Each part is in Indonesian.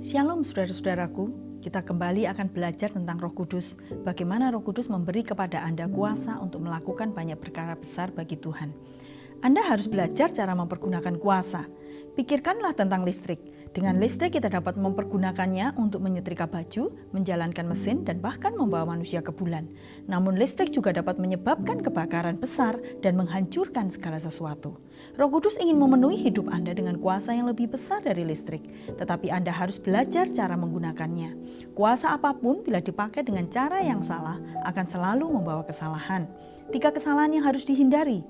Shalom saudara-saudaraku, kita kembali akan belajar tentang Roh Kudus, bagaimana Roh Kudus memberi kepada Anda kuasa untuk melakukan banyak perkara besar bagi Tuhan. Anda harus belajar cara mempergunakan kuasa. Pikirkanlah tentang listrik. Dengan listrik kita dapat mempergunakannya untuk menyetrika baju, menjalankan mesin, dan bahkan membawa manusia ke bulan. Namun listrik juga dapat menyebabkan kebakaran besar dan menghancurkan segala sesuatu. Roh Kudus ingin memenuhi hidup Anda dengan kuasa yang lebih besar dari listrik, tetapi Anda harus belajar cara menggunakannya. Kuasa apapun bila dipakai dengan cara yang salah akan selalu membawa kesalahan. 3 kesalahan yang harus dihindari.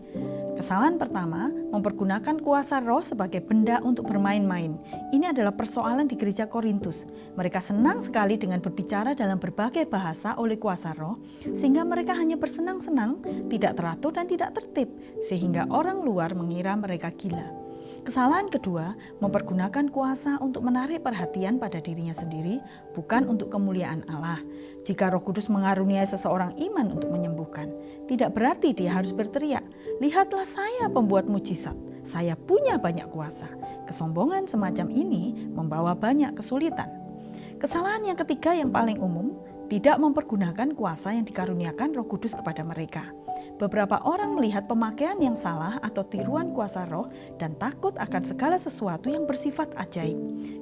Kesalahan pertama, mempergunakan kuasa roh sebagai benda untuk bermain-main. Ini adalah persoalan di gereja Korintus. Mereka senang sekali dengan berbicara dalam berbagai bahasa oleh kuasa roh, sehingga mereka hanya bersenang-senang, tidak teratur dan tidak tertib, sehingga orang luar mengira mereka gila. Kesalahan kedua, mempergunakan kuasa untuk menarik perhatian pada dirinya sendiri, bukan untuk kemuliaan Allah. Jika Roh Kudus mengaruniai seseorang iman untuk menyembuhkan, tidak berarti dia harus berteriak, "Lihatlah saya pembuat mujizat, saya punya banyak kuasa." Kesombongan semacam ini membawa banyak kesulitan. Kesalahan yang ketiga yang paling umum, tidak mempergunakan kuasa yang dikaruniakan Roh Kudus kepada mereka. Beberapa orang melihat pemakaian yang salah atau tiruan kuasa roh dan takut akan segala sesuatu yang bersifat ajaib.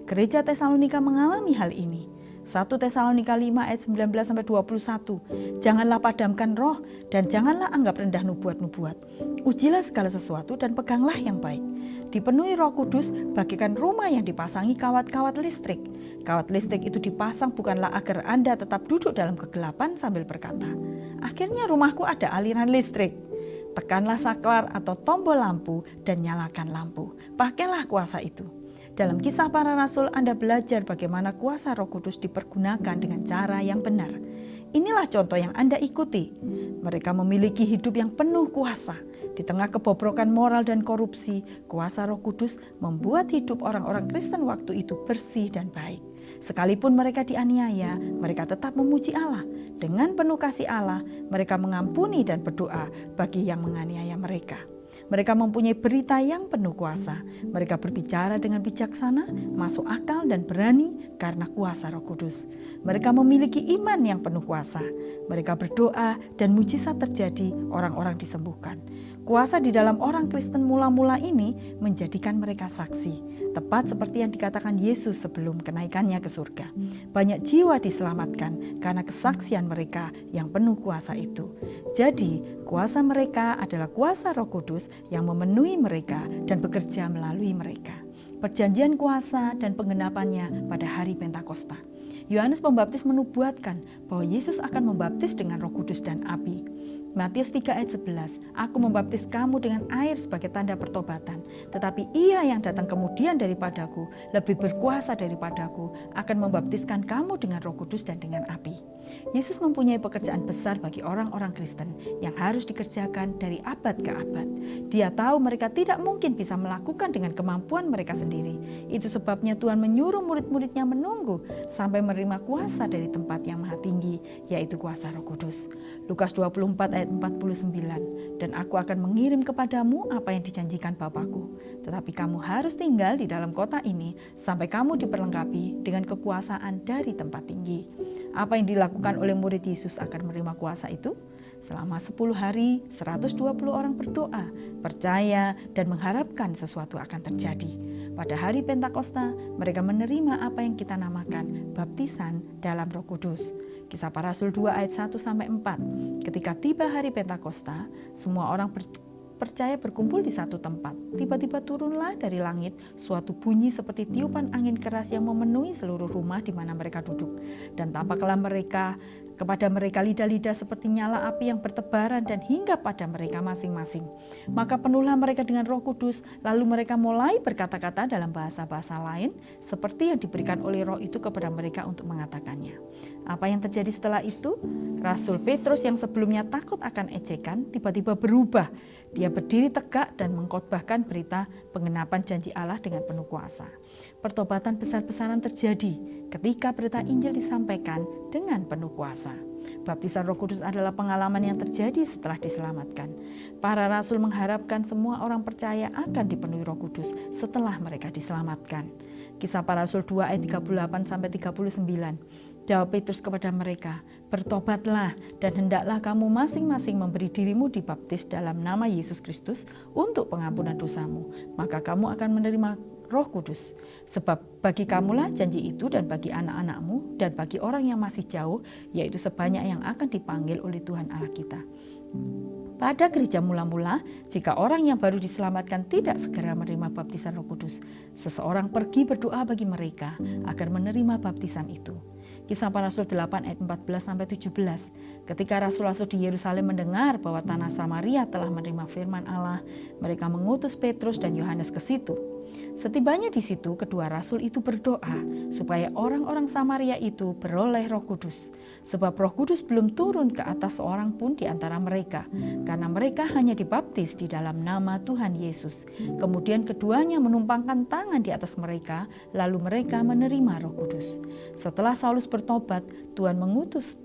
Gereja Tesalonika mengalami hal ini. 1 Tesalonika 5 ayat 19-21. Janganlah padamkan roh dan janganlah anggap rendah nubuat-nubuat. Ujilah segala sesuatu dan peganglah yang baik. Dipenuhi Roh Kudus bagikan rumah yang dipasangi kawat-kawat listrik. Kawat listrik itu dipasang bukanlah agar Anda tetap duduk dalam kegelapan sambil berkata, "Akhirnya rumahku ada aliran listrik." Tekanlah saklar atau tombol lampu dan nyalakan lampu. Pakailah kuasa itu. Dalam Kisah Para Rasul Anda belajar bagaimana kuasa Roh Kudus dipergunakan dengan cara yang benar. Inilah contoh yang Anda ikuti. Mereka memiliki hidup yang penuh kuasa. Di tengah kebobrokan moral dan korupsi, kuasa Roh Kudus membuat hidup orang-orang Kristen waktu itu bersih dan baik. Sekalipun mereka dianiaya, mereka tetap memuji Allah. Dengan penuh kasih Allah, mereka mengampuni dan berdoa bagi yang menganiaya mereka. Mereka mempunyai berita yang penuh kuasa. Mereka berbicara dengan bijaksana, masuk akal dan berani karena kuasa Roh Kudus. Mereka memiliki iman yang penuh kuasa. Mereka berdoa dan mujizat terjadi, orang-orang disembuhkan. Kuasa di dalam orang Kristen mula-mula ini menjadikan mereka saksi. Tepat seperti yang dikatakan Yesus sebelum kenaikannya ke surga. Banyak jiwa diselamatkan karena kesaksian mereka yang penuh kuasa itu. Jadi, kuasa mereka adalah kuasa Roh Kudus yang memenuhi mereka dan bekerja melalui mereka. Perjanjian kuasa dan penggenapannya pada hari Pentakosta. Yohanes Pembaptis menubuatkan bahwa Yesus akan membaptis dengan Roh Kudus dan api. Matius 3 ayat 11, "Aku membaptis kamu dengan air sebagai tanda pertobatan, tetapi Ia yang datang kemudian daripadaku, lebih berkuasa daripadaku, akan membaptiskan kamu dengan Roh Kudus dan dengan api." Yesus mempunyai pekerjaan besar bagi orang-orang Kristen yang harus dikerjakan dari abad ke abad. Dia tahu mereka tidak mungkin bisa melakukan dengan kemampuan mereka sendiri. Itu sebabnya Tuhan menyuruh murid-muridnya menunggu sampai menerima kuasa dari tempat yang maha tinggi, yaitu kuasa Roh Kudus. Lukas 24 ayat 49, "Dan aku akan mengirim kepadamu apa yang dijanjikan Bapakku. Tetapi kamu harus tinggal di dalam kota ini sampai kamu diperlengkapi dengan kekuasaan dari tempat tinggi." Apa yang dilakukan oleh murid Yesus akan menerima kuasa itu? Selama 10 hari, 120 orang berdoa, percaya, dan mengharapkan sesuatu akan terjadi. Pada hari Pentakosta, mereka menerima apa yang kita namakan baptisan dalam Roh Kudus. Kisah Para Rasul 2 ayat 1-4. Ketika tiba hari Pentakosta, semua orang percaya berkumpul di satu tempat. Tiba-tiba turunlah dari langit suatu bunyi seperti tiupan angin keras yang memenuhi seluruh rumah di mana mereka duduk. Dan tampaklah kepada mereka lidah-lidah seperti nyala api yang bertebaran dan hingga pada mereka masing-masing. Maka penuhlah mereka dengan Roh Kudus, lalu mereka mulai berkata-kata dalam bahasa-bahasa lain seperti yang diberikan oleh Roh itu kepada mereka untuk mengatakannya. Apa yang terjadi setelah itu? Rasul Petrus yang sebelumnya takut akan ejekan tiba-tiba berubah. Dia berdiri tegak dan mengkhotbahkan berita penggenapan janji Allah dengan penuh kuasa. Pertobatan besar-besaran terjadi ketika berita Injil disampaikan dengan penuh kuasa. Baptisan Roh Kudus adalah pengalaman yang terjadi setelah diselamatkan. Para rasul mengharapkan semua orang percaya akan dipenuhi Roh Kudus setelah mereka diselamatkan. Kisah Para Rasul 2 ayat 38-39. Jawab Petrus kepada mereka, "Bertobatlah dan hendaklah kamu masing-masing memberi dirimu dibaptis dalam nama Yesus Kristus untuk pengampunan dosamu. Maka kamu akan menerima Roh Kudus. Sebab bagi kamulah janji itu dan bagi anak-anakmu dan bagi orang yang masih jauh, yaitu sebanyak yang akan dipanggil oleh Tuhan Allah kita." Pada gereja mula-mula, jika orang yang baru diselamatkan tidak segera menerima baptisan Roh Kudus, seseorang pergi berdoa bagi mereka agar menerima baptisan itu. Kisah Para Rasul 8 ayat 14-17. Ketika rasul-rasul di Yerusalem mendengar bahwa tanah Samaria telah menerima firman Allah, mereka mengutus Petrus dan Yohanes ke situ. Setibanya di situ, kedua rasul itu berdoa supaya orang-orang Samaria itu beroleh Roh Kudus. Sebab Roh Kudus belum turun ke atas seorang pun di antara mereka, karena mereka hanya dibaptis di dalam nama Tuhan Yesus. Kemudian keduanya menumpangkan tangan di atas mereka, lalu mereka menerima Roh Kudus. Setelah Saulus bertobat, Tuhan mengutus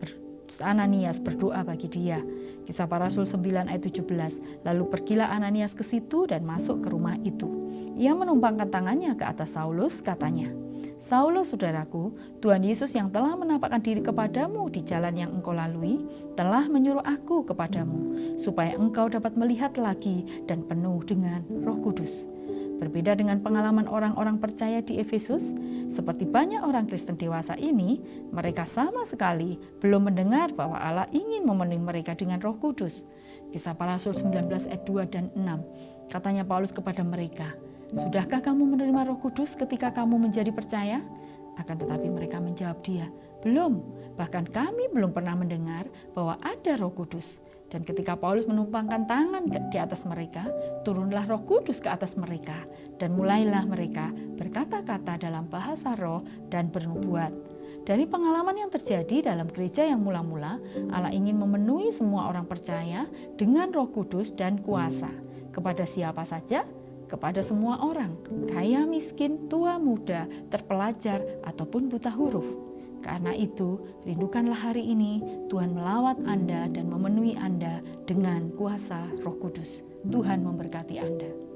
Ananias berdoa bagi dia. Kisah Para Rasul 9 ayat 17. Lalu pergilah Ananias ke situ dan masuk ke rumah itu. Ia menumpangkan tangannya ke atas Saulus, katanya, "Saulus, saudaraku, Tuhan Yesus yang telah menampakkan diri kepadamu di jalan yang engkau lalui, telah menyuruh aku kepadamu, supaya engkau dapat melihat lagi dan penuh dengan Roh Kudus." Berbeda dengan pengalaman orang-orang percaya di Efesus, seperti banyak orang Kristen dewasa ini, mereka sama sekali belum mendengar bahwa Allah ingin memenuhi mereka dengan Roh Kudus. Kisah Para Rasul 19 ayat 2 dan 6. Katanya Paulus kepada mereka, "Sudahkah kamu menerima Roh Kudus ketika kamu menjadi percaya?" Akan tetapi mereka menjawab dia, "Belum, bahkan kami belum pernah mendengar bahwa ada Roh Kudus." Dan ketika Paulus menumpangkan tangan di atas mereka, turunlah Roh Kudus ke atas mereka, dan mulailah mereka berkata-kata dalam bahasa roh dan bernubuat. Dari pengalaman yang terjadi dalam gereja yang mula-mula, Allah ingin memenuhi semua orang percaya dengan Roh Kudus dan kuasa. Kepada siapa saja? Kepada semua orang, kaya miskin, tua muda, terpelajar, ataupun buta huruf. Karena itu, rindukanlah hari ini Tuhan melawat Anda dan memenuhi Anda dengan kuasa Roh Kudus. Tuhan memberkati Anda.